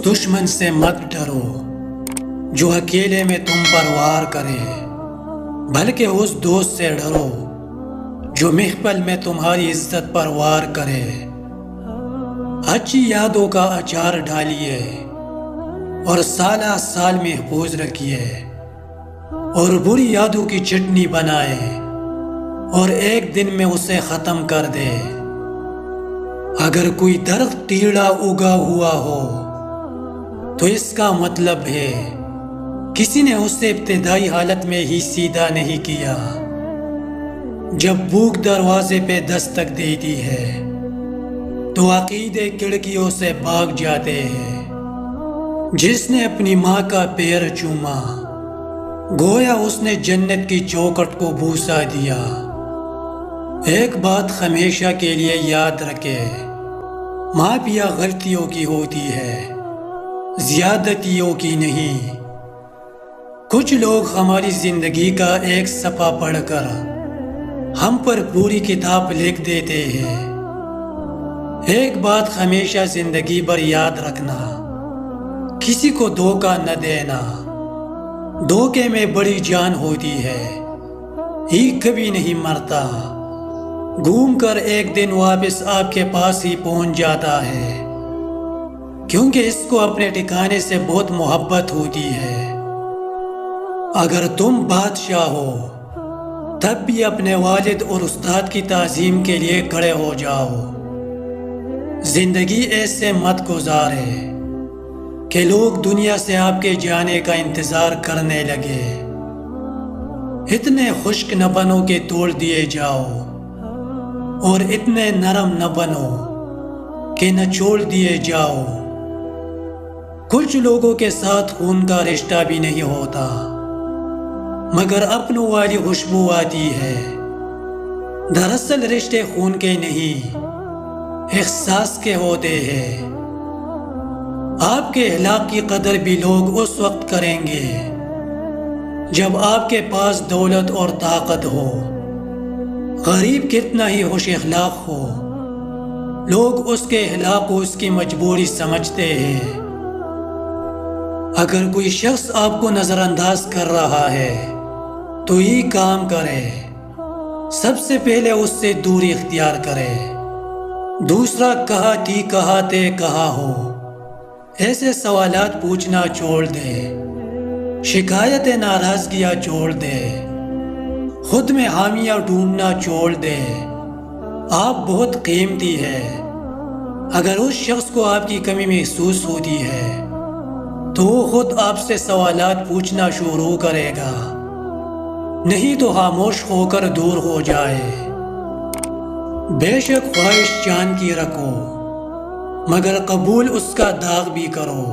دشمن سے مت ڈرو جو اکیلے میں تم پر وار کرے، بلکہ اس دوست سے ڈرو جو محفل میں تمہاری عزت پر وار کرے۔ اچھی یادوں کا اچار ڈالیے اور سالہ سال محفوظ رکھیے، اور بری یادوں کی چٹنی بنائے اور ایک دن میں اسے ختم کر دے۔ اگر کوئی درخت ٹیڑھا اگا ہوا ہو تو اس کا مطلب ہے کسی نے اسے ابتدائی حالت میں ہی سیدھا نہیں کیا۔ جب بھوک دروازے پہ دستک دیتی ہے تو عقیدے کھڑکیوں سے بھاگ جاتے ہیں۔ جس نے اپنی ماں کا پیر چوما گویا اس نے جنت کی چوکھٹ کو بوسا دیا۔ ایک بات ہمیشہ کے لیے یاد رکھے، معافیا غلطیوں کی ہوتی ہے، زیادتیوں کی نہیں۔ کچھ لوگ ہماری زندگی کا ایک صفحہ پڑھ کر ہم پر پوری کتاب لکھ دیتے ہیں۔ ایک بات ہمیشہ زندگی بھر یاد رکھنا، کسی کو دھوکہ نہ دینا۔ دھوکے میں بڑی جان ہوتی ہے، یہ کبھی نہیں مرتا، گھوم کر ایک دن واپس آپ کے پاس ہی پہنچ جاتا ہے، کیونکہ اس کو اپنے ٹھکانے سے بہت محبت ہوتی ہے۔ اگر تم بادشاہ ہو تب بھی اپنے والد اور استاد کی تعظیم کے لیے کھڑے ہو جاؤ۔ زندگی ایسے مت گزارے کہ لوگ دنیا سے آپ کے جانے کا انتظار کرنے لگے۔ اتنے خشک نہ بنو کہ توڑ دیے جاؤ، اور اتنے نرم نہ بنو کہ نچوڑ دیے جاؤ۔ کچھ لوگوں کے ساتھ خون کا رشتہ بھی نہیں ہوتا، مگر اپنوں والی خوشبو آتی ہے۔ دراصل رشتے خون کے نہیں، احساس کے ہوتے ہیں۔ آپ کے اخلاق کی قدر بھی لوگ اس وقت کریں گے جب آپ کے پاس دولت اور طاقت ہو۔ غریب کتنا ہی خوش اخلاق ہو، لوگ اس کے اخلاق کو اس کی مجبوری سمجھتے ہیں۔ اگر کوئی شخص آپ کو نظر انداز کر رہا ہے تو یہ کام کرے، سب سے پہلے اس سے دوری اختیار کرے۔ دوسرا، کہاں تھی، کہاں تھے، کہاں ہو، ایسے سوالات پوچھنا چھوڑ دے۔ شکایتیں ناراضگیاں چھوڑ دے، خود میں خامیاں ڈھونڈنا چھوڑ دے۔ آپ بہت قیمتی ہے۔ اگر اس شخص کو آپ کی کمی محسوس ہوتی ہے تو وہ خود آپ سے سوالات پوچھنا شروع کرے گا، نہیں تو خاموش ہو کر دور ہو جائے۔ بے شک خواہش چاند کی رکھو، مگر قبول اس کا داغ بھی کرو۔